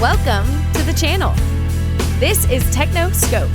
Welcome to the channel. This is TechnoScope.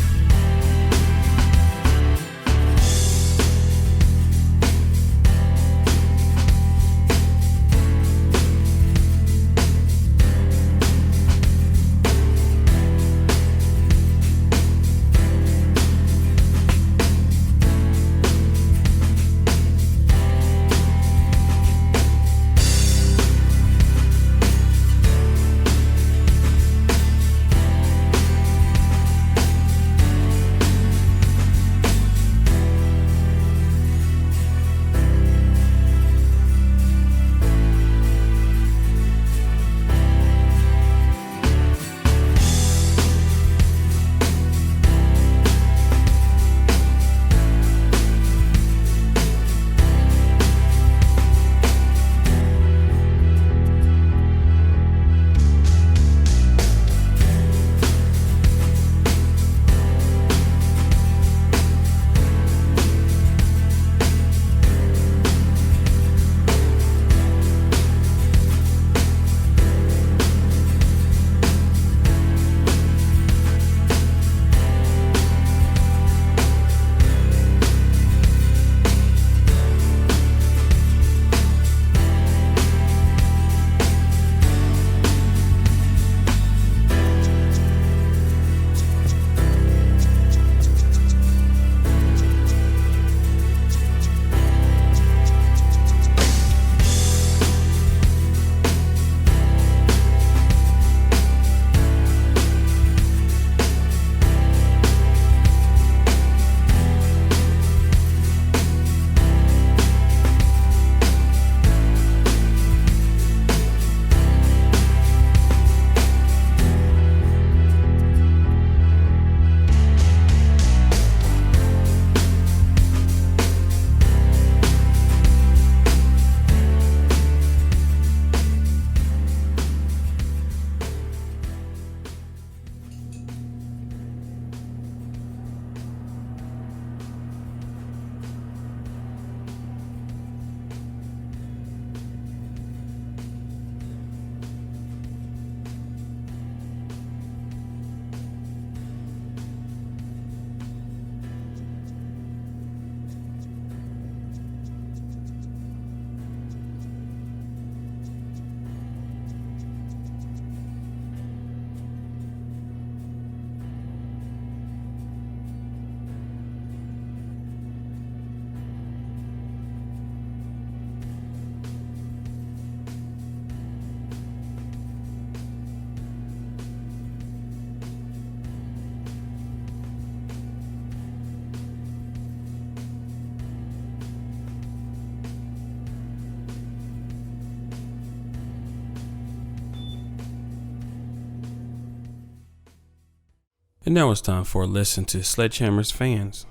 And now it's time for a listen to Sledgehammer's fans.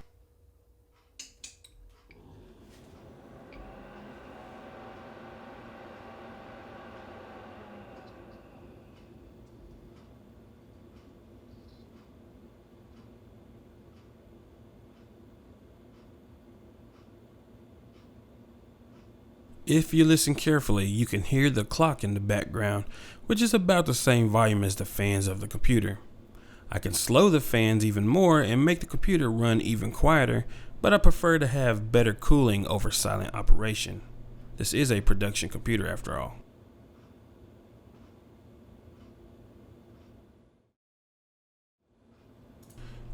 If you listen carefully, you can hear the clock in the background, which is about the same volume as the fans of the computer. I can slow the fans even more and make the computer run even quieter, but I prefer to have better cooling over silent operation. This is a production computer after all.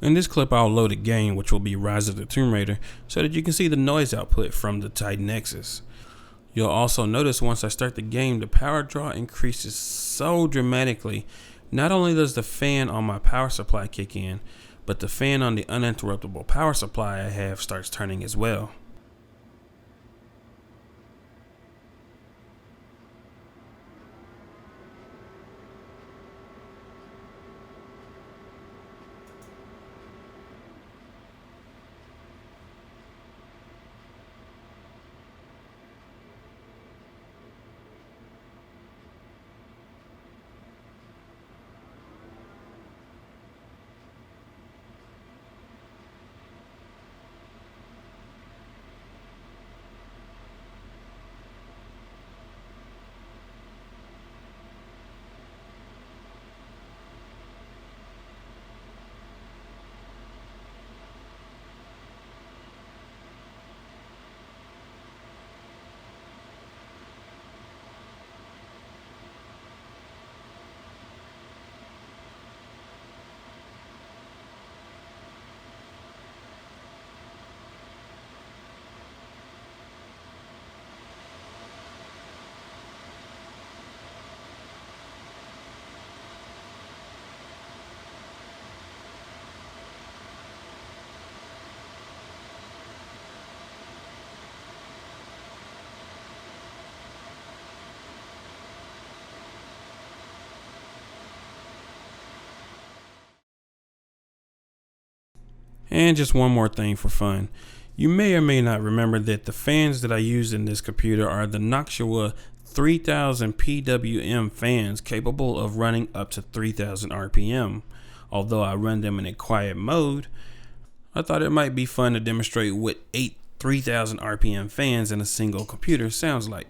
In this clip I'll load a game which will be Rise of the Tomb Raider so that you can see the noise output from the Titan Nexus. You'll also notice once I start the game the power draw increases so dramatically. Not only does the fan on my power supply kick in, but the fan on the uninterruptible power supply I have starts turning as well. And just one more thing for fun. You may or may not remember that the fans that I use in this computer are the Noctua 3000 PWM fans capable of running up to 3000 RPM. Although I run them in a quiet mode, I thought it might be fun to demonstrate what 8 3000 RPM fans in a single computer sounds like.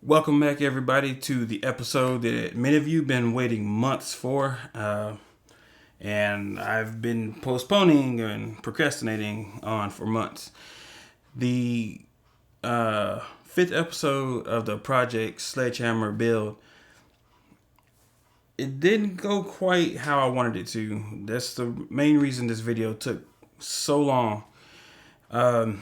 Welcome back, everybody, to the episode that many of you have been waiting months for. And I've been postponing and procrastinating on for months. The fifth episode of the Project Sledgehammer build, it didn't go quite how I wanted it to. That's the main reason this video took so long. The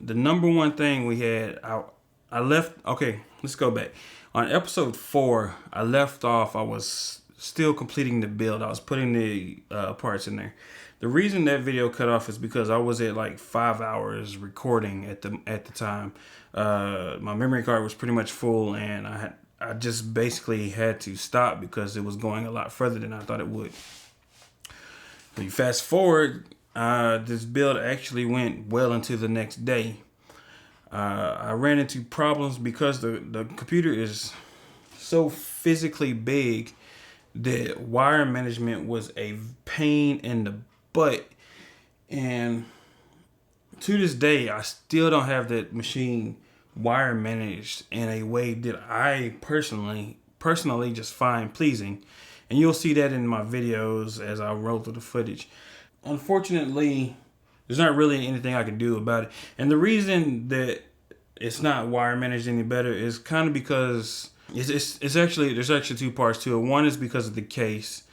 number one thing we had, I left, okay, let's go back. On episode 4, I left off, I was still completing the build. I was putting the parts in there. The reason that video cut off is because I was at like 5 hours recording at the time. My memory card was pretty much full, and I just basically had to stop because it was going a lot further than I thought it would. When you fast forward, this build actually went well into the next day. I ran into problems because the computer is so physically big that wire management was a pain in the butt. And to this day, I still don't have that machine wire managed in a way that I personally just find pleasing. And you'll see that in my videos as I roll through the footage. Unfortunately, there's not really anything I can do about it. And the reason that it's not wire managed any better is kind of because it's actually, there's actually two parts to it. One is because of the case.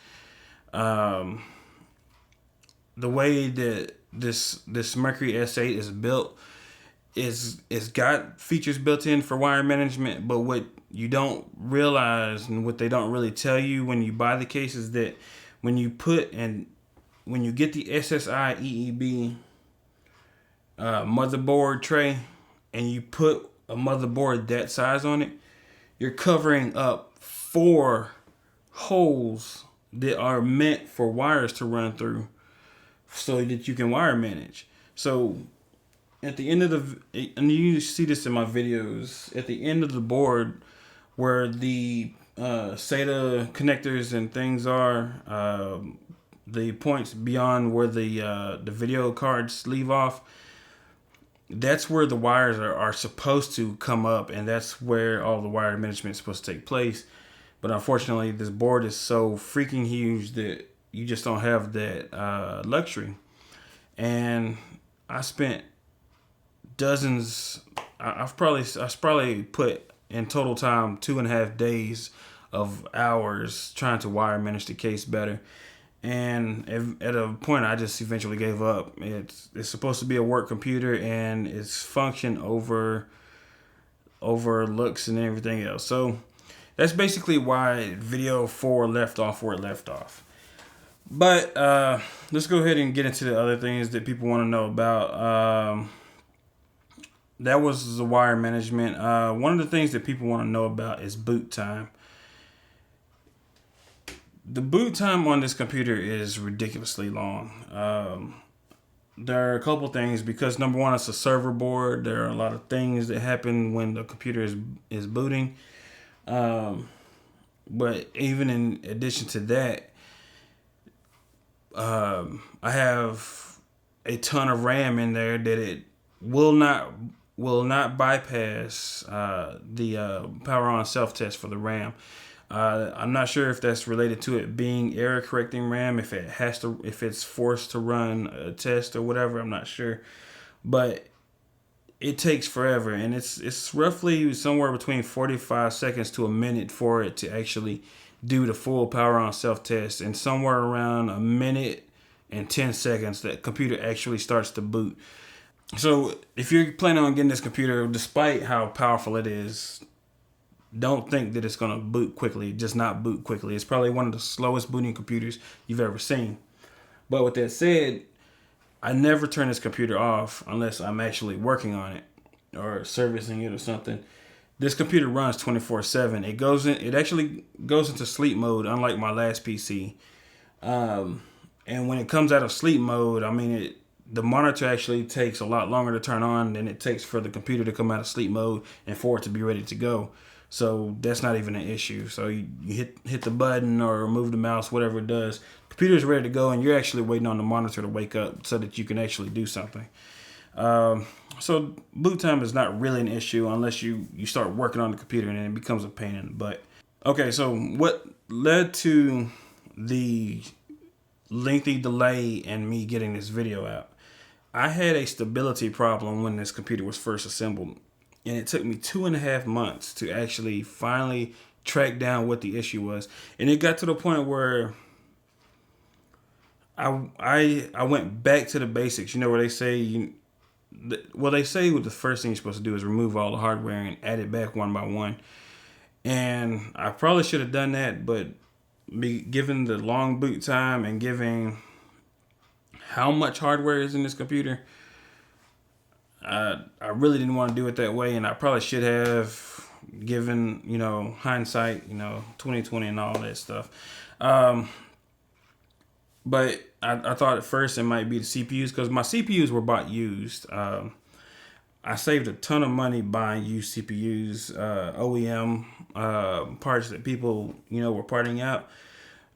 The way that this Mercury S8 is built is got features built in for wire management, but what you don't realize and what they don't really tell you when you buy the case is that when you get the SSI EEB motherboard tray and you put a motherboard that size on it, you're covering up 4 holes that are meant for wires to run through so that you can wire manage. So at the end of and you see this in my videos, at the end of the board where the SATA connectors and things are, the points beyond where the video cards leave off, that's where the wires are supposed to come up, and that's where all the wire management is supposed to take place. But unfortunately, this board is so freaking huge that you just don't have that luxury. And I spent dozens, I've probably put in total time 2.5 days of hours trying to wire manage the case better. And at a point, I just eventually gave up. It's supposed to be a work computer, and its function over looks and everything else. So that's basically why video 4 left off where it left off. But let's go ahead and get into the other things that people want to know about. That was the wire management. One of the things that people want to know about is boot time. The boot time on this computer is ridiculously long. There are a couple things because number one, it's a server board. There are a lot of things that happen when the computer is booting. But even in addition to that, I have a ton of RAM in there that it will not bypass the power on self test for the RAM. I'm not sure if that's related to it being error correcting RAM, if it's forced to run a test or whatever. I'm not sure, but it takes forever, and it's roughly somewhere between 45 seconds to a minute for it to actually do the full power on self test, and somewhere around a minute and 10 seconds that computer actually starts to boot. So if you're planning on getting this computer, despite how powerful it is, don't think that it's going to boot quickly. Just not boot quickly. It's probably one of the slowest booting computers you've ever seen. But with that said, I never turn this computer off unless I'm actually working on it or servicing it or something. This computer runs 24/7. It actually goes into sleep mode, unlike my last PC. And when it comes out of sleep mode, the monitor actually takes a lot longer to turn on than it takes for the computer to come out of sleep mode and for it to be ready to go. So that's not even an issue. So you hit the button or move the mouse, whatever it does. Computer's ready to go, and you're actually waiting on the monitor to wake up so that you can actually do something. So boot time is not really an issue unless you start working on the computer, and then it becomes a pain in the butt. Okay, so what led to the lengthy delay in me getting this video out? I had a stability problem when this computer was first assembled. And it took me 2.5 months to actually finally track down what the issue was. And it got to the point where I went back to the basics. You know where they say they say what the first thing you're supposed to do is remove all the hardware and add it back one by one. And I probably should have done that, but given the long boot time and given how much hardware is in this computer, I really didn't want to do it that way, and I probably should have, given hindsight, 2020 and all that stuff. But I thought at first it might be the CPUs because my CPUs were bought used. I saved a ton of money buying used CPUs, OEM parts that people were parting out.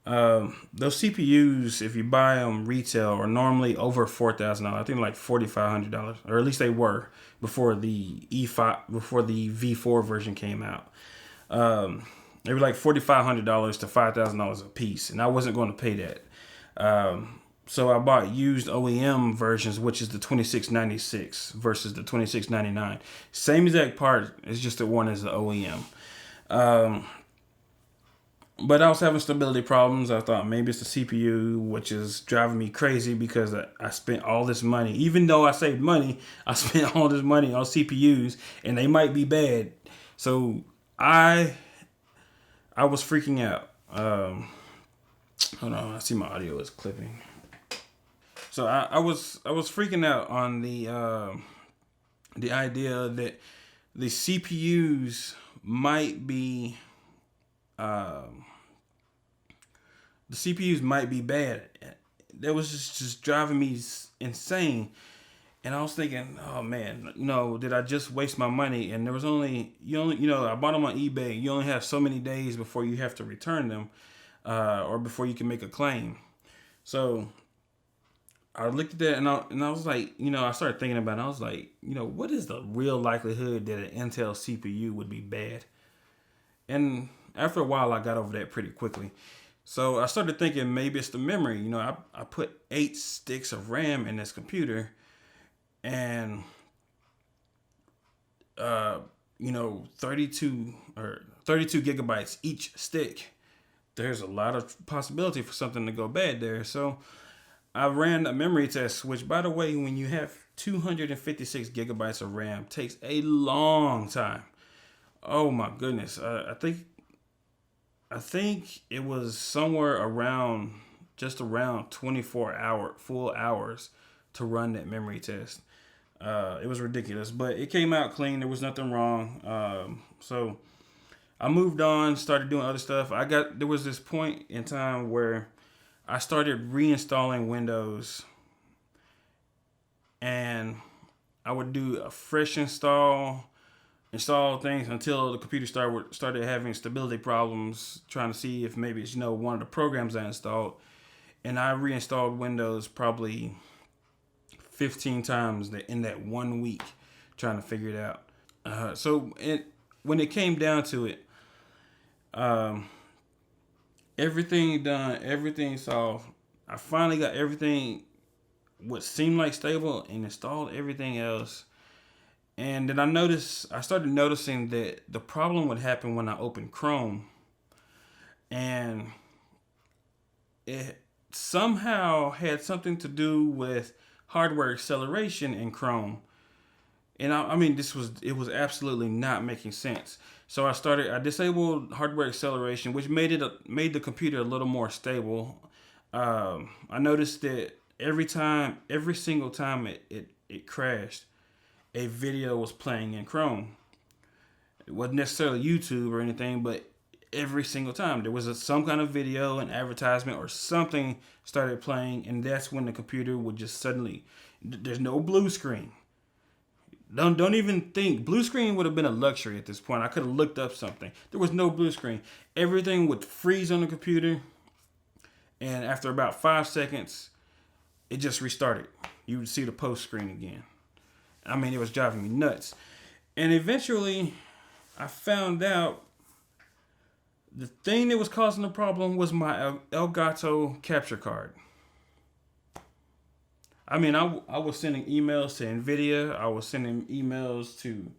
Those CPUs, if you buy them retail, are normally over $4,000. I think like $4,500, or at least they were before the V4 version came out. They were like $4,500 to $5,000 a piece, and I wasn't going to pay that. So I bought used OEM versions, which is the 2696 versus the 2699. Same exact part, it's just that one is the OEM. But I was having stability problems. I thought maybe it's the CPU, which is driving me crazy because I spent all this money. Even though I saved money, I spent all this money on CPUs, and they might be bad. So I was freaking out. Hold on, I see my audio is clipping. So I was freaking out on the idea that the CPUs might be bad. That was just driving me insane. And I was thinking, oh man, did I just waste my money? And there was I bought them on eBay. You only have so many days before you have to return them, or before you can make a claim. So I looked at that and I was like, I started thinking about it. I was like, what is the real likelihood that an Intel CPU would be bad? And after a while, I got over that pretty quickly. So I started thinking maybe it's the memory. I put 8 sticks of RAM in this computer, and 32 gigabytes each stick. There's a lot of possibility for something to go bad there. So I ran a memory test, which, by the way, when you have 256 gigabytes of RAM, takes a long time. Oh my goodness. I think it was somewhere around 24 full hours to run that memory test. It was ridiculous, but it came out clean. There was nothing wrong. So I moved on, started doing other stuff. There was this point in time where I started reinstalling Windows, and I would do a fresh install things until the computer started having stability problems, trying to see if maybe it's one of the programs I installed. And I reinstalled Windows probably 15 times in that 1 week, trying to figure it out. When it came down to it, everything done, everything solved. I finally got everything what seemed like stable and installed everything else. And then I started noticing that the problem would happen when I opened Chrome. And it somehow had something to do with hardware acceleration in Chrome. And I mean, it was absolutely not making sense. So I disabled hardware acceleration, which made the computer a little more stable. I noticed that every single time it crashed, a video was playing in Chrome. It wasn't necessarily YouTube or anything, but every single time there was some kind of video, an advertisement, or something started playing, and that's when the computer would just suddenly. There's no blue screen. Don't even think. Blue screen would have been a luxury at this point. I could have looked up something. There was no blue screen. Everything would freeze on the computer, and after about 5 seconds, it just restarted. You would see the post screen again. I mean, it was driving me nuts. And eventually, I found out the thing that was causing the problem was my Elgato capture card. I mean, I was sending emails to NVIDIA. I was sending emails to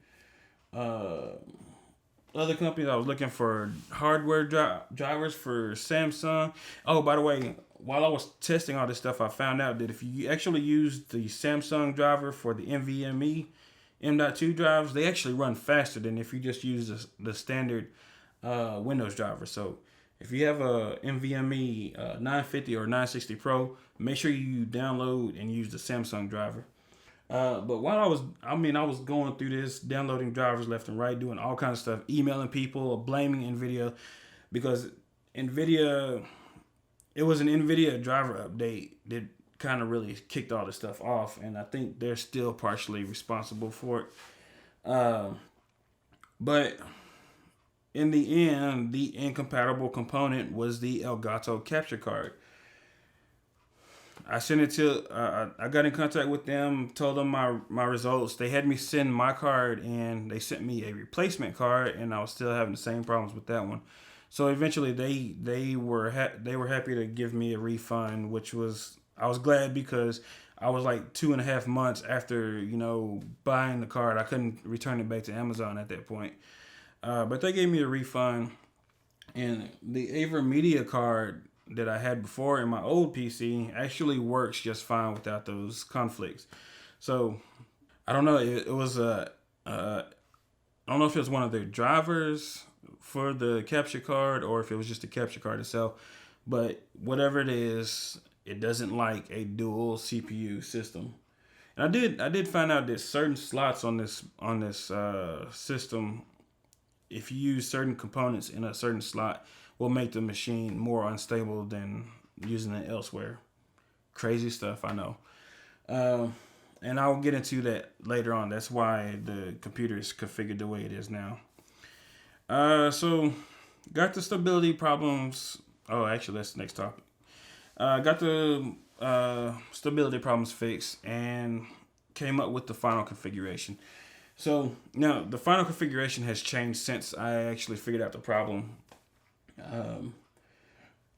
other companies. I was looking for hardware drivers for Samsung. Oh, by the way, while I was testing all this stuff, I found out that if you actually use the Samsung driver for the NVMe M.2 drives, they actually run faster than if you just use the standard Windows driver. So if you have a NVMe 950 or 960 Pro, make sure you download and use the Samsung driver. But while I was going through this, downloading drivers left and right, doing all kinds of stuff, emailing people, blaming NVIDIA, because NVIDIA, it was an NVIDIA driver update that kind of really kicked all this stuff off, and I think they're still partially responsible for it. But in the end, the incompatible component was the Elgato capture card. I sent it to, I got in contact with them, told them my results. They had me send my card in. They sent me a replacement card, and I was still having the same problems with that one. So eventually they were happy to give me a refund, which I was glad, because I was like 2.5 months after, buying the card. I couldn't return it back to Amazon at that point. But they gave me a refund, and the AverMedia card that I had before in my old PC actually works just fine without those conflicts. So I don't know. It was I don't know if it was one of their drivers for the capture card or if it was just the capture card itself. But whatever it is, it doesn't like a dual CPU system. And I did find out that certain slots on this system, if you use certain components in a certain slot, will make the machine more unstable than using it elsewhere. Crazy stuff, I know. And I'll get into that later on. That's why the computer is configured the way it is now. So got the stability problems. Oh, actually, that's the next topic. Got the stability problems fixed and came up with the final configuration. So now the final configuration has changed since I actually figured out the problem.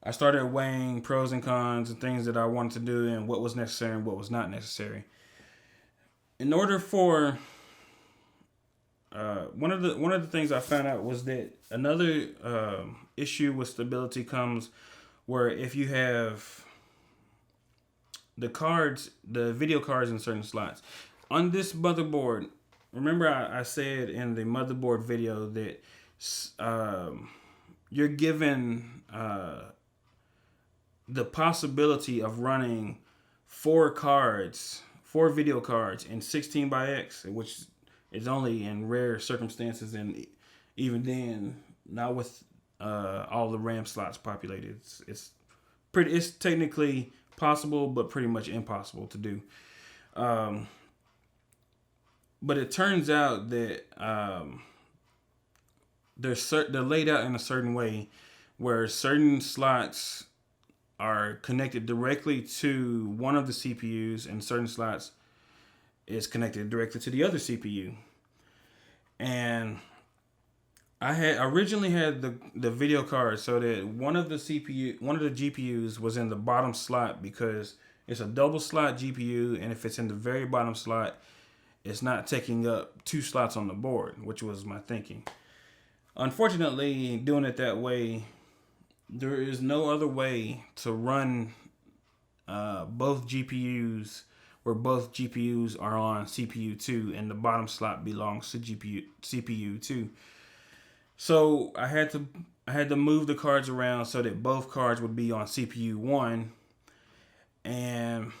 I started weighing pros and cons and things that I wanted to do and what was necessary and what was not necessary. In order for one of the things I found out was that another issue with stability comes where if you have the video cards in certain slots on this motherboard. Remember, I said in the motherboard video that you're given the possibility of running 4 video cards in 16 by X, which is only in rare circumstances and Even then, not with all the RAM slots populated. It's technically possible, but pretty much impossible to do. But it turns out that they're laid out in a certain way where certain slots are connected directly to one of the CPUs and certain slots is connected directly to the other CPU. And I originally had the video card so that one of the GPUs was in the bottom slot because it's a double slot GPU, and if it's in the very bottom slot, it's not taking up 2 slots on the board, which was my thinking. Unfortunately, doing it that way, there is no other way to run both GPUs where both GPUs are on CPU 2 and the bottom slot belongs to CPU 2. So I had to move the cards around so that both cards would be on CPU 1, and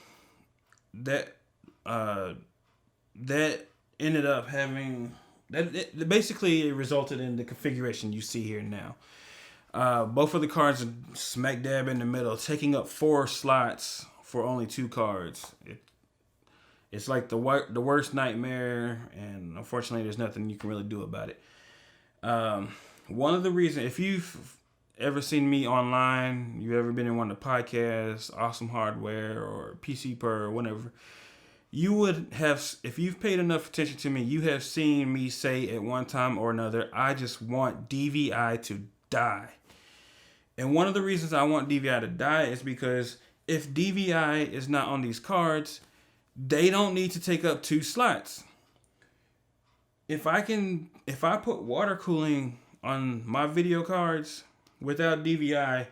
that ended up having that basically it resulted in the configuration you see here now. Both of the cards are smack dab in the middle, taking up 4 slots for only 2 cards. It's like the worst nightmare, and unfortunately, there's nothing you can really do about it. One of the reasons, if you've ever seen me online, you've ever been in one of the podcasts, Awesome Hardware or PC Per or whatever, you would have, if you've paid enough attention to me, you have seen me say at one time or another, I just want DVI to die. And one of the reasons I want DVI to die is because if DVI is not on these cards, they don't need to take up 2 slots. If I put water cooling on my video cards without DVI,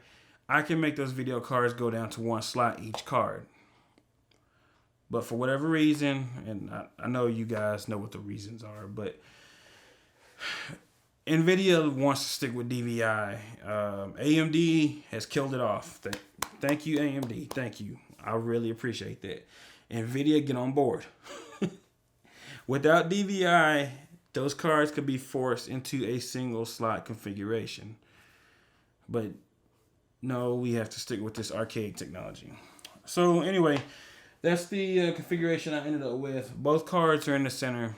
I can make those video cards go down to 1 slot each card. But for whatever reason, and I know you guys know what the reasons are, but NVIDIA wants to stick with DVI. AMD has killed it off. Thank you, AMD. Thank you. I really appreciate that. NVIDIA, get on board. Without DVI, those cards could be forced into a single slot configuration. But no, we have to stick with this archaic technology. So anyway, that's the configuration I ended up with. Both cards are in the center.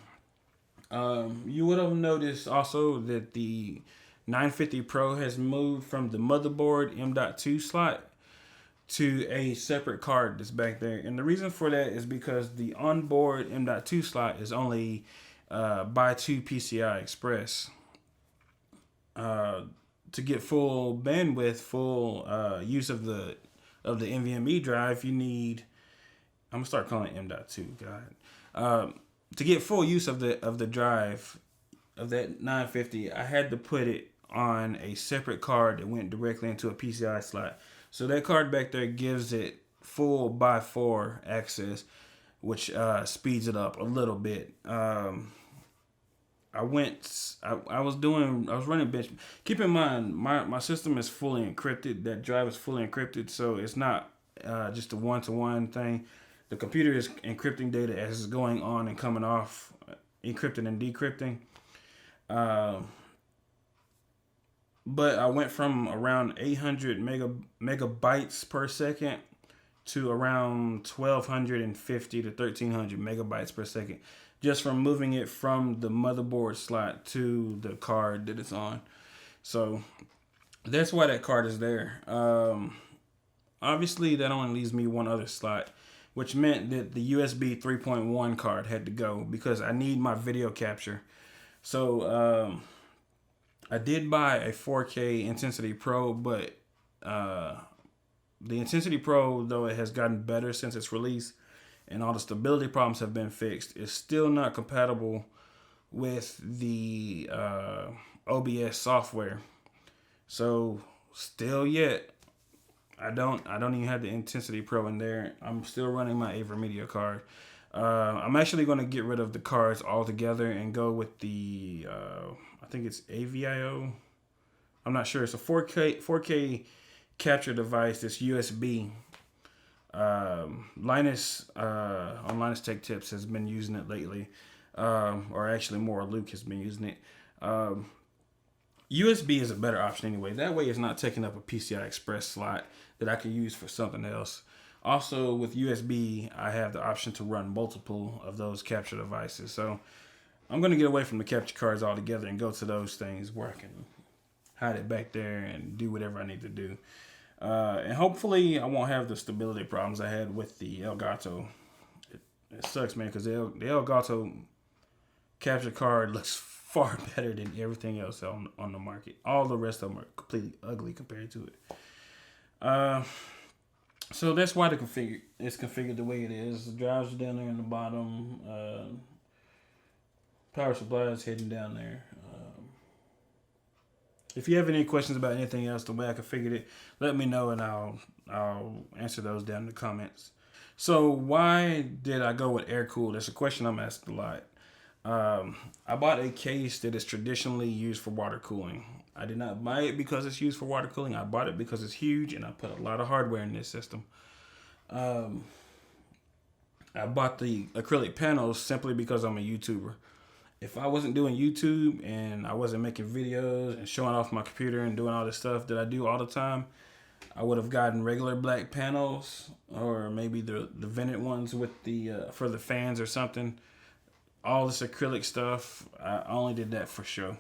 You would have noticed also that the 950 Pro has moved from the motherboard M.2 slot to a separate card that's back there. And the reason for that is because the onboard M.2 slot is only by 2 PCI Express. To get full bandwidth, full use of the NVMe drive, you need, I'm gonna start calling it M.2. God, to get full use of the drive of that 950, I had to put it on a separate card that went directly into a PCI slot. So that card back there gives it full by 4 access, which speeds it up a little bit. I was running bench. Keep in mind, my system is fully encrypted. That drive is fully encrypted, so it's not just a one-to-one thing. The computer is encrypting data as it's going on and coming off, encrypting and decrypting. But I went from around 800 megabytes per second to around 1250 to 1300 megabytes per second, just from moving it from the motherboard slot to the card that it's on. So that's why that card is there. Obviously, that only leaves me one other slot, which meant that the USB 3.1 card had to go because I need my video capture. So I did buy a 4K Intensity Pro, but the Intensity Pro, though it has gotten better since its release and all the stability problems have been fixed, is still not compatible with the OBS software. So still yet, I don't even have the Intensity Pro in there. I'm still running my AverMedia card. I'm actually going to get rid of the cards altogether and go with the I think it's AVIO. I'm not sure. It's a 4K capture device that's USB. Linus on Linus Tech Tips has been using it lately, or actually more Luke has been using it. USB is a better option anyway. That way it's not taking up a PCI Express slot that I can use for something else. Also, with USB, I have the option to run multiple of those capture devices. So I'm going to get away from the capture cards altogether and go to those things where I can hide it back there and do whatever I need to do. And hopefully I won't have the stability problems I had with the Elgato. It sucks, man, because the Elgato capture card looks far better than everything else on the market. All the rest of them are completely ugly compared to it. So that's why it's configured the way it is. The drives are down there in the bottom. Power supply is hidden down there. If you have any questions about anything else, the way I configured it, let me know and I'll answer those down in the comments. So why did I go with air cooled? That's a question I'm asked a lot. I bought a case that is traditionally used for water cooling. I did not buy it because it's used for water cooling. I bought it because it's huge and I put a lot of hardware in this system. I bought the acrylic panels simply because I'm a YouTuber. If I wasn't doing YouTube and I wasn't making videos and showing off my computer and doing all this stuff that I do all the time, I would have gotten regular black panels or maybe the vented ones with the for the fans or something. All this acrylic stuff, I only did that for show.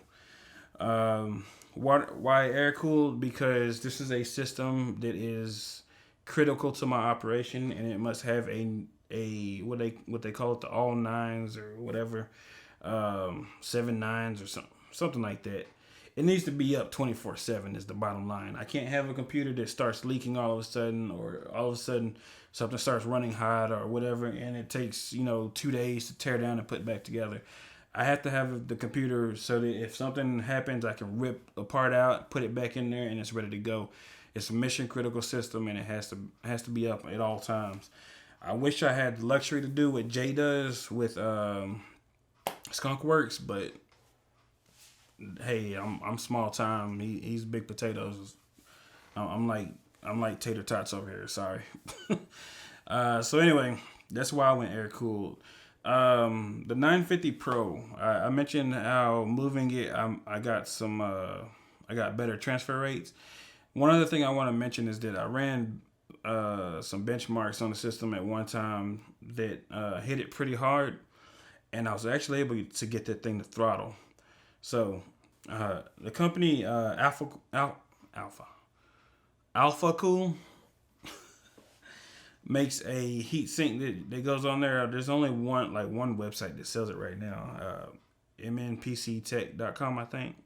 Why air cooled? Because this is a system that is critical to my operation, and it must have a what they call it, the all nines or whatever, 7 nines or something like that. It needs to be up 24/7 is the bottom line. I can't have a computer that starts leaking all of a sudden, or all of a sudden something starts running hot or whatever, and it takes 2 days to tear down and put back together. I have to have the computer so that if something happens, I can rip a part out, put it back in there, and it's ready to go. It's a mission critical system, and it has to be up at all times. I wish I had the luxury to do what Jay does with Skunkworks, but hey, I'm small time. He's big potatoes. I'm like tater tots over here. Sorry. So anyway, that's why I went air cooled. The 950 Pro. I mentioned how moving it, I got better transfer rates. One other thing I want to mention is that I ran some benchmarks on the system at one time that hit it pretty hard, and I was actually able to get that thing to throttle. So the company Alpha Cool makes a heat sink that goes on there. There's only one website that sells it right now. mnpctech.com, I think.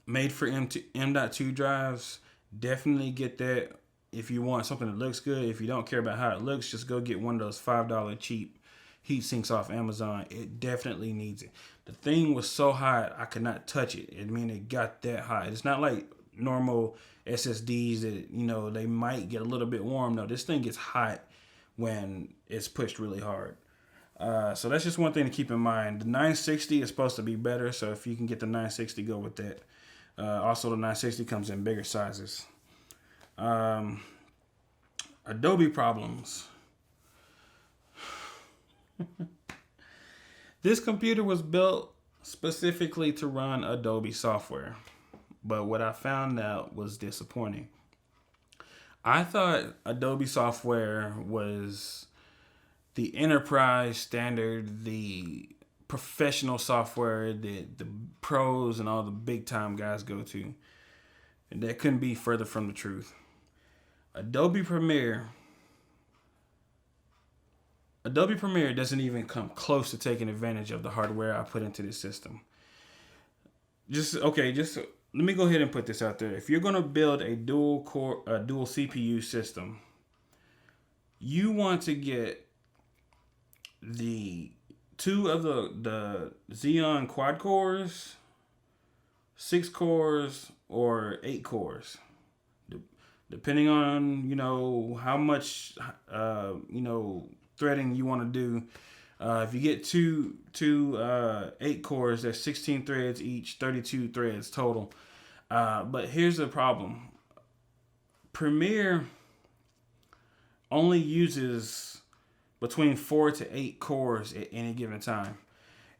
Made for M.2 drives. Definitely get that if you want something that looks good. If you don't care about how it looks, just go get one of those $5 cheap heat sinks off Amazon. It definitely needs it. The thing was so hot I could not touch it. I mean, it got that hot. It's not like normal SSDs that they might get a little bit warm. No, this thing gets hot when it's pushed really hard. So that's just one thing to keep in mind. The 960 is supposed to be better, so if you can get the 960, go with that. Also, the 960 comes in bigger sizes. Adobe problems. This computer was built specifically to run Adobe software, but what I found out was disappointing. I thought Adobe software was the enterprise standard, the professional software that the pros and all the big time guys go to, and that couldn't be further from the truth. Adobe Premiere doesn't even come close to taking advantage of the hardware I put into this system. Just let me go ahead and put this out there. If you're going to build a dual CPU system, you want to get the two of the Xeon quad cores, 6 cores, or 8 cores, depending on how much threading you want to do. If you get two 8 cores, that's 16 threads each, 32 threads total. But here's the problem. Premiere only uses between 4 to 8 cores at any given time.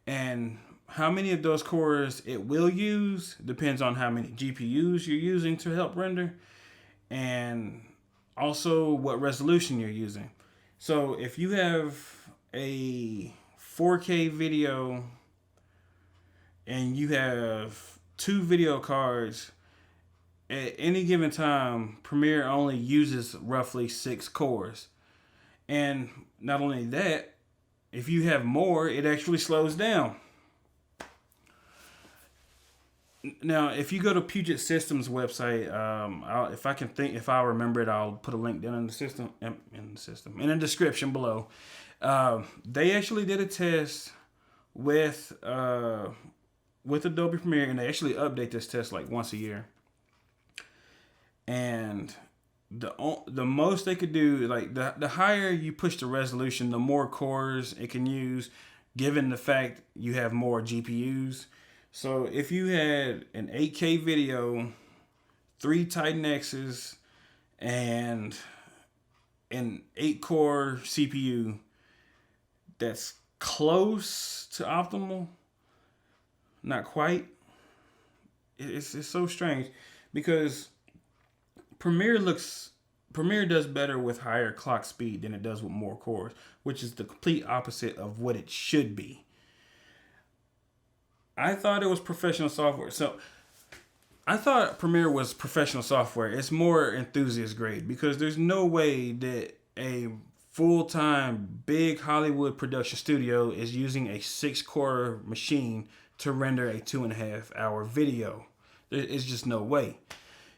And how many of those cores it will use depends on how many GPUs you're using to help render, and also what resolution you're using. So if you have a 4K video and you have 2 video cards, at any given time, Premiere only uses roughly 6 cores. And not only that, if you have more, it actually slows down. Now, if you go to Puget Systems website, if I remember it, I'll put a link down in the description below. They actually did a test with Adobe Premiere, and they actually update this test like once a year. And the most they could do, like the higher you push the resolution, the more cores it can use, given the fact you have more GPUs. So if you had an 8K video, 3 Titan X's, and an 8-core CPU that's close to optimal, not quite. It's so strange because Premiere does better with higher clock speed than it does with more cores, which is the complete opposite of what it should be. I thought it was professional software. So I thought Premiere was professional software. It's more enthusiast grade because there's no way that a full-time big Hollywood production studio is using a 6-core machine to render a 2.5-hour video. It's just no way.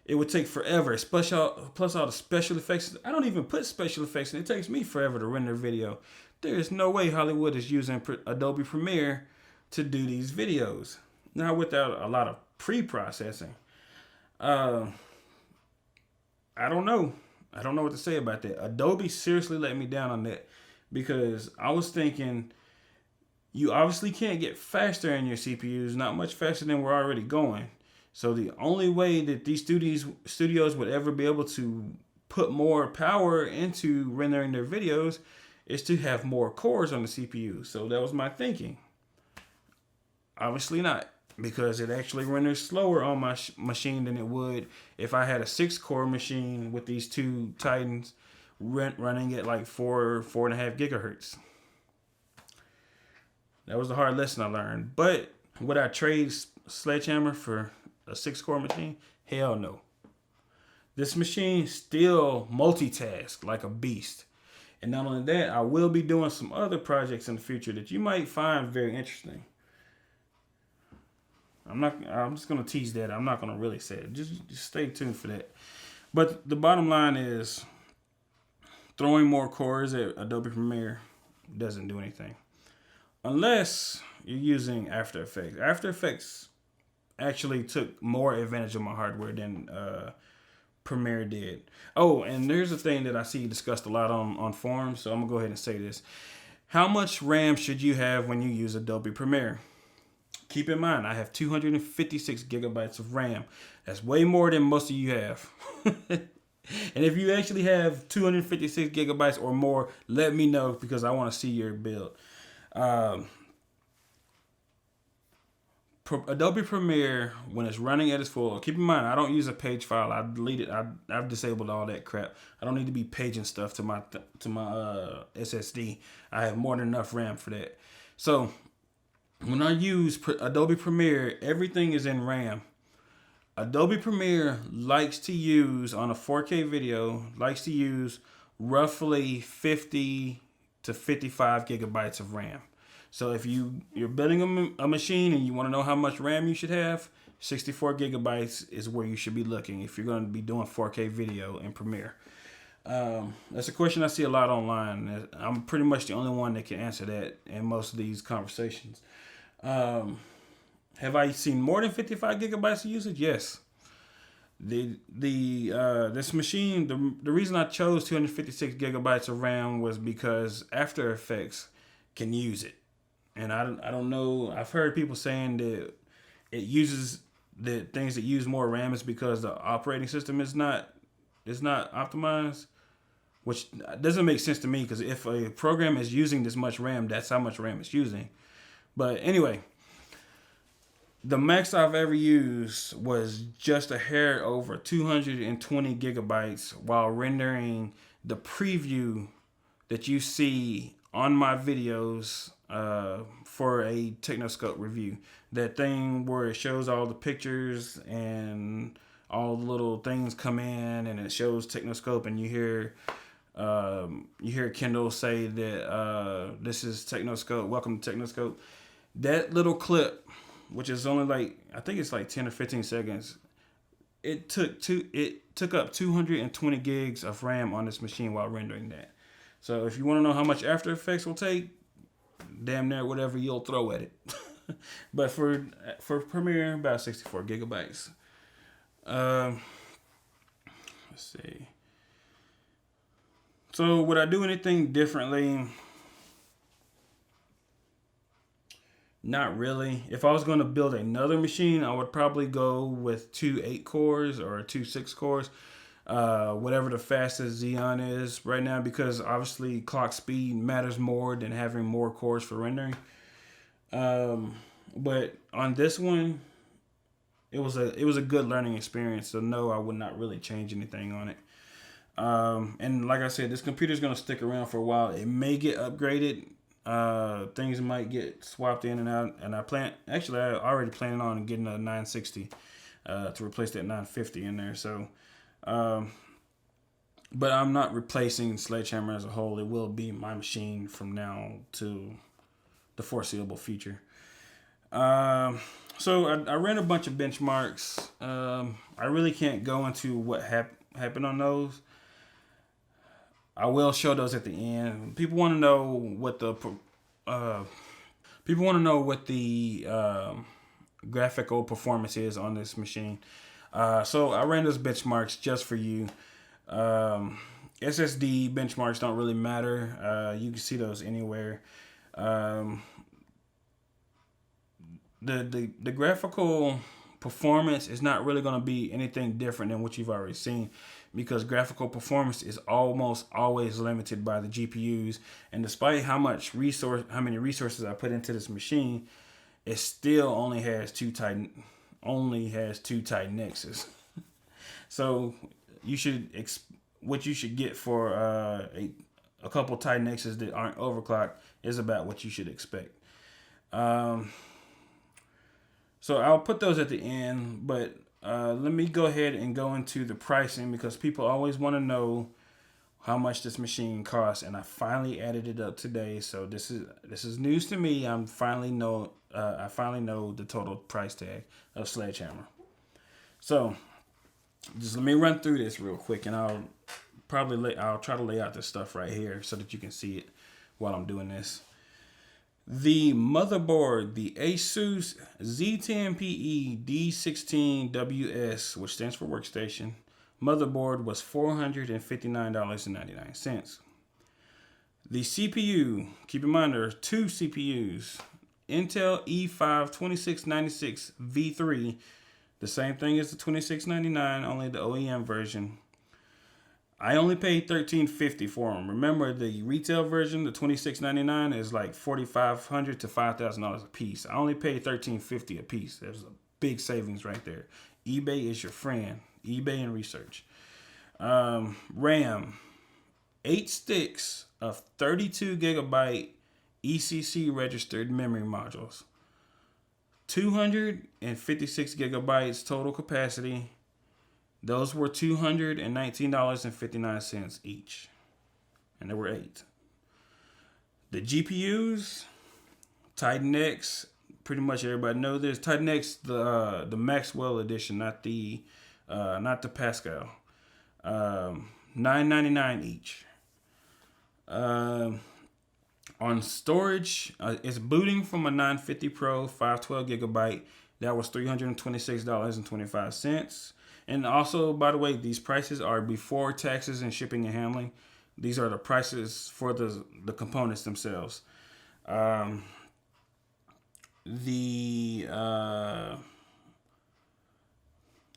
It would take forever, plus all the special effects. I don't even put special effects in. It takes me forever to render a video. There is no way Hollywood is using Adobe Premiere to do these videos. Now, without a lot of pre-processing. I don't know. I don't know what to say about that. Adobe seriously let me down on that because I was thinking you obviously can't get faster in your CPUs, not much faster than we're already going. So the only way that these studios would ever be able to put more power into rendering their videos is to have more cores on the CPU. So that was my thinking. Obviously not, because it actually renders slower on my machine than it would if I had a 6-core machine with these 2 Titans running at like 4.5 gigahertz. That was the hard lesson I learned. But would I trade Sledgehammer for a 6-core machine? Hell no. This machine still multitask like a beast. And not only that, I will be doing some other projects in the future that you might find very interesting. I'm just going to tease that. I'm not going to really say it. Just stay tuned for that. But the bottom line is throwing more cores at Adobe Premiere doesn't do anything. Unless you're using After Effects. After Effects actually took more advantage of my hardware than Premiere did. Oh, and there's a thing that I see discussed a lot on forums, so I'm going to go ahead and say this. How much RAM should you have when you use Adobe Premiere? Keep in mind, I have 256 gigabytes of RAM. That's way more than most of you have. And if you actually have 256 gigabytes or more, let me know because I want to see your build. Adobe Premiere, when it's running at its full, keep in mind, I don't use a page file. I delete it. I've disabled all that crap. I don't need to be paging stuff to my SSD. I have more than enough RAM for that. So when I use Adobe Premiere, everything is in RAM. Adobe Premiere likes to use, on a 4K video, likes to use roughly 50 to 55 gigabytes of RAM. So if you're building a machine and you want to know how much RAM you should have, 64 gigabytes is where you should be looking if you're going to be doing 4K video in Premiere. That's a question I see a lot online. I'm pretty much the only one that can answer that in most of these conversations. Have I seen more than 55 gigabytes of usage? Yes. This machine, the reason I chose 256 gigabytes of RAM was because After Effects can use it. And I don't know, I've heard people saying that it uses the things that use more RAM is because the operating system is not optimized, which doesn't make sense to me because if a program is using this much RAM, that's how much RAM it's using. But anyway, The max I've ever used was just a hair over 220 gigabytes while rendering the preview that you see on my videos for a Technoscope review. That thing where it shows all the pictures and all the little things come in, and it shows Technoscope, and you hear Kendall say that this is Technoscope. Welcome to Technoscope. That little clip, which is only like, I think it's like 10 or 15 seconds. It took up 220 gigs of RAM on this machine while rendering that. So if you want to know how much After Effects will take, damn near whatever you'll throw at it. But for Premiere, about 64 gigabytes. Let's see. So would I do anything differently? Not really. If I was going to build another machine, I would probably go with 2 8 cores or 2 6 cores. Whatever the fastest Xeon is right now, because obviously clock speed matters more than having more cores for rendering. But on this one, it was a good learning experience. So no, I would not really change anything on it. And like I said, this computer is going to stick around for a while. It may get upgraded. Things might get swapped in and out. And I already planning on getting a 960 to replace that 950 in there. So, but I'm not replacing Sledgehammer as a whole. It will be my machine from now to the foreseeable future. So I ran a bunch of benchmarks. I really can't go into what happened on those. I will show those at the end. People want to know what the graphical performance is on this machine. So I ran those benchmarks just for you. SSD benchmarks don't really matter. You can see those anywhere. The graphical performance is not really going to be anything different than what you've already seen, because graphical performance is almost always limited by the GPUs. And despite how many resources I put into this machine, it still only has two Titanexes. So what you should get for a couple Titanexes that aren't overclocked is about what you should expect. So I'll put those at the end, but let me go ahead and go into the pricing, because people always want to know how much this machine costs, and I finally added it up today. So this is news to me. I finally know the total price tag of Sledgehammer. So just let me run through this real quick, and I'll try to lay out this stuff right here so that you can see it while I'm doing this. The motherboard, the Asus Z10PE D16WS, which stands for workstation, motherboard was $459.99. The CPU, keep in mind there are two CPUs, Intel E5 2696 V3, the same thing as the 2699, only the OEM version. I only paid $1,350 for them. Remember, the retail version, the $26.99, is like $4,500 to $5,000 a piece. I only paid $1,350 a piece. There's a big savings right there. eBay is your friend. eBay and research. RAM, 8 sticks of 32 gigabyte ECC registered memory modules. 256 gigabytes total capacity. Those were $219.59 each. And there were 8. The GPUs, Titan X, pretty much everybody knows this. Titan X, the Maxwell edition, not the Pascal. $999 each. On storage, it's booting from a 950 Pro 512 gigabyte. That was $326.25. And also, by the way, these prices are before taxes and shipping and handling. These are the prices for the components themselves. The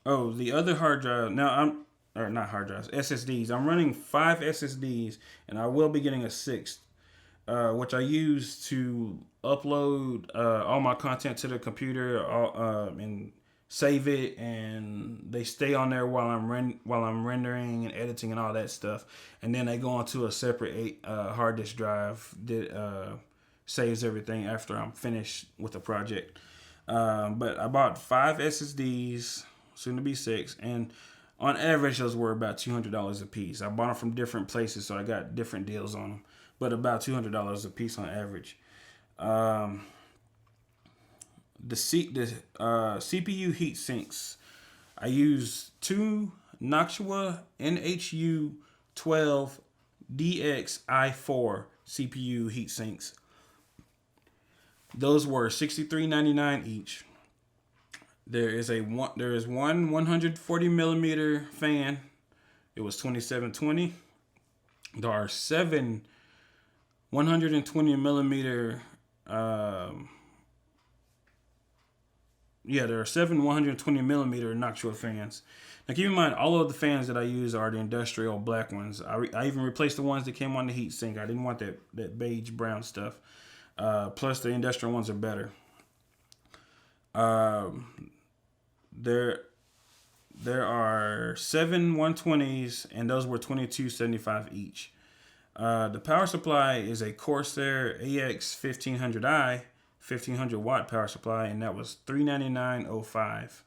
other hard drive. Now not hard drives, SSDs. I'm running 5 SSDs, and I will be getting a 6th. which I use to upload all my content to the computer and save it, and they stay on there while I'm rendering and editing and all that stuff, and then they go onto a separate hard disk drive that saves everything after I'm finished with the project. But I bought 5 SSDs, soon to be 6, and on average those were about $200 a piece. I bought them from different places, so I got different deals on them, but about $200 a piece on average. The CPU heat sinks. I use 2 Noctua NHU12 DXi4 CPU heat sinks. Those were $63.99 each. There is one 140 millimeter fan. It was $27.20. There are 7 120 millimeter. There are 7 120 millimeter Noctua fans. Now keep in mind, all of the fans that I use are the industrial black ones. I even replaced the ones that came on the heat sink. I didn't want that beige brown stuff. Plus the industrial ones are better. There are 7 120s, and those were $22.75 each. The power supply is a Corsair AX1500i 1500 watt power supply, and that was $399.05.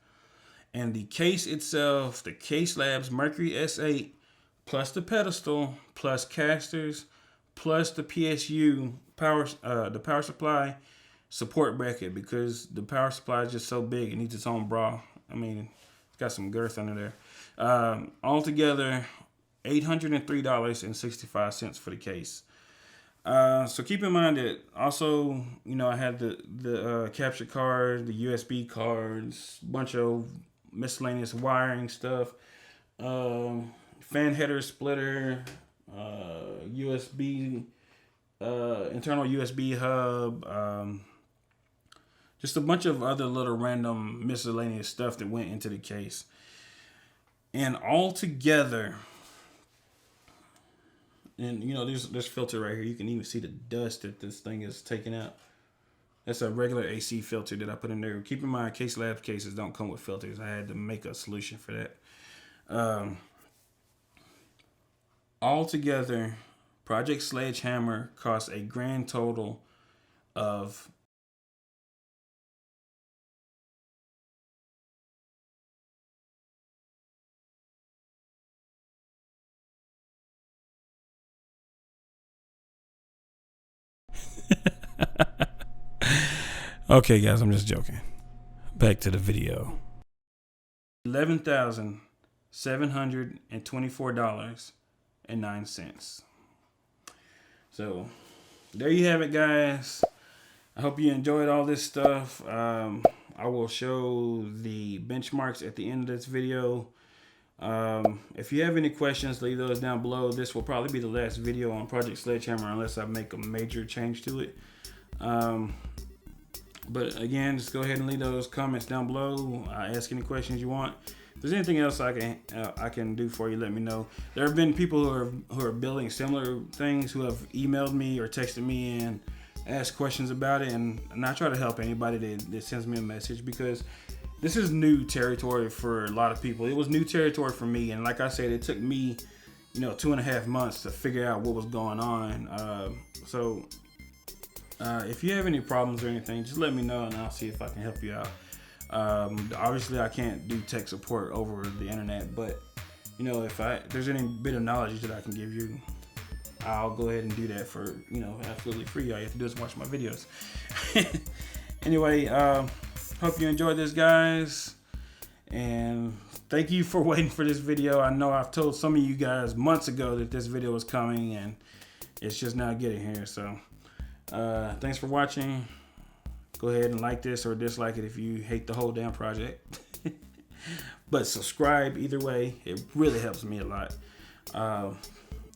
And the case itself, the Case Labs Mercury S8 plus the pedestal plus casters plus the PSU the power supply support bracket, because the power supply is just so big it needs its own bra. I mean, it's got some girth under there. Altogether, $803.65 for the case. So keep in mind that also, I had the capture card, the USB cards, bunch of miscellaneous wiring stuff, fan header splitter, USB, internal USB hub, just a bunch of other little random miscellaneous stuff that went into the case. And all together, and there's filter right here. You can even see the dust that this thing is taking out. That's a regular AC filter that I put in there. Keep in mind, Case Labs cases don't come with filters. I had to make a solution for that. Altogether, Project Sledgehammer cost a grand total of Okay, guys, I'm just joking. Back to the video. $11,724.09. So, there you have it, guys. I hope you enjoyed all this stuff. I will show the benchmarks at the end of this video. If you have any questions, leave those down below. This will probably be the last video on Project Sledgehammer unless I make a major change to it. But again, just go ahead and leave those comments down below. Ask any questions you want. If there's anything else I can do for you, let me know. There have been people who are building similar things who have emailed me or texted me and asked questions about it, and I try to help anybody that sends me a message, because this is new territory for a lot of people. It was new territory for me, and like I said, it took me 2.5 months to figure out what was going on. So if you have any problems or anything, just let me know and I'll see if I can help you out. Obviously I can't do tech support over the internet, but if there's any bit of knowledge that I can give you, I'll go ahead and do that for absolutely free. All you have to do is watch my videos. Anyway, hope you enjoyed this, guys, and thank you for waiting for this video. I know I've told some of you guys months ago that this video was coming, and it's just now getting here. So thanks for watching. Go ahead and like this or dislike it if you hate the whole damn project. But subscribe either way. It really helps me a lot.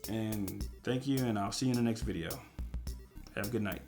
And thank you, and I'll see you in the next video. Have a good night.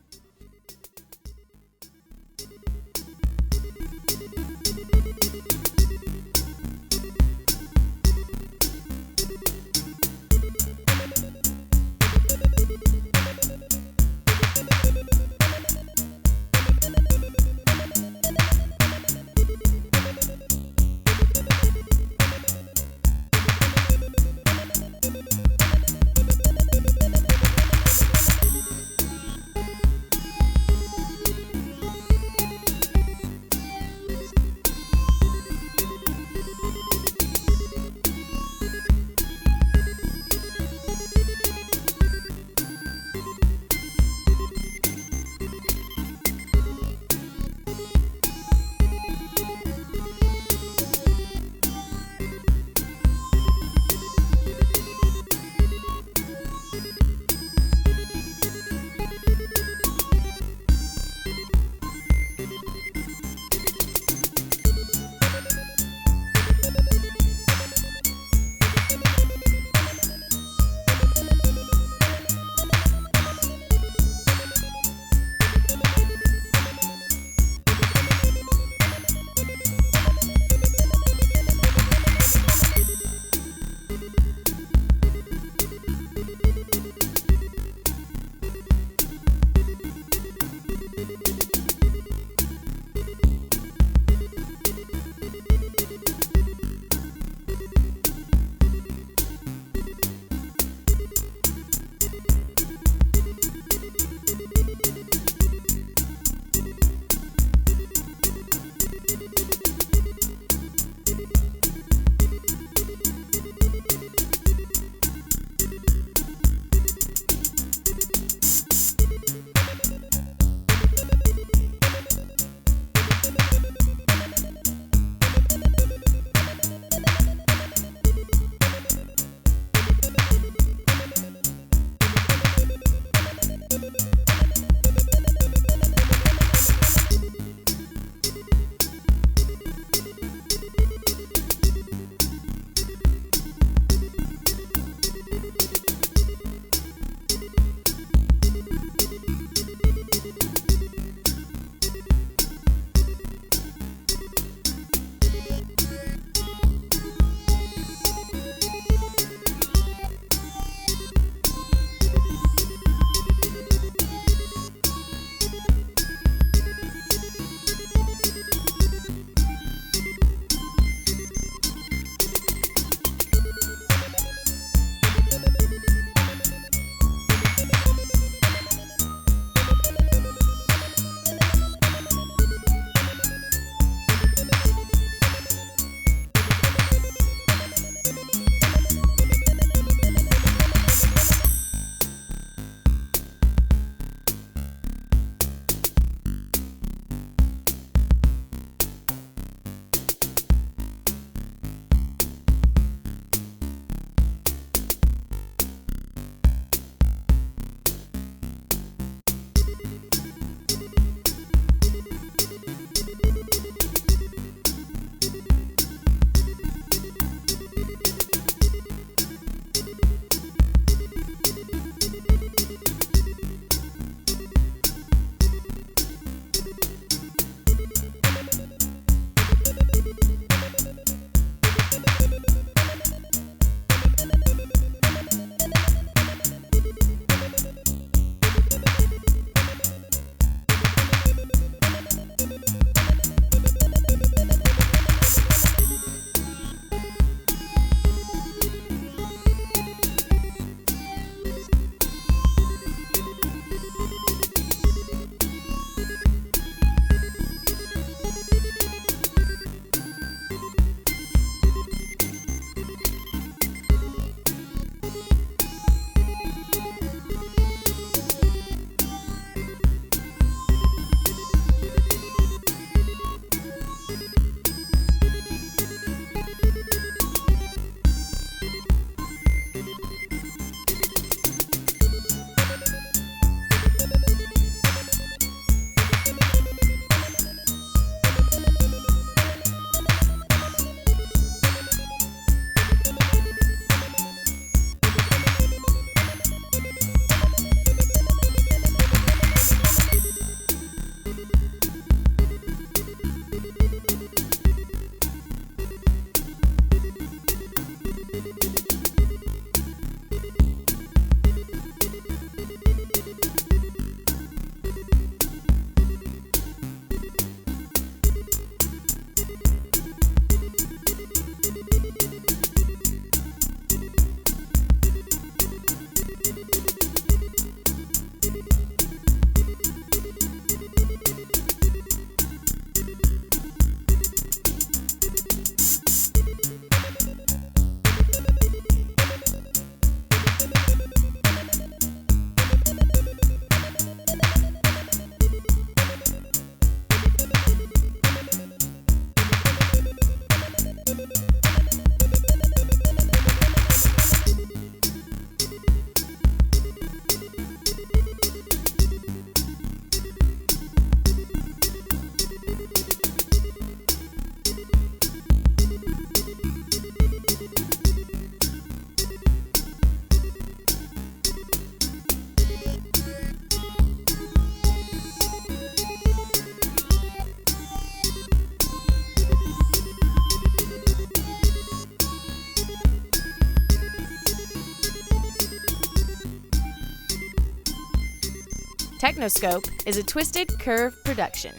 Technoscope is a Twisted Curve production.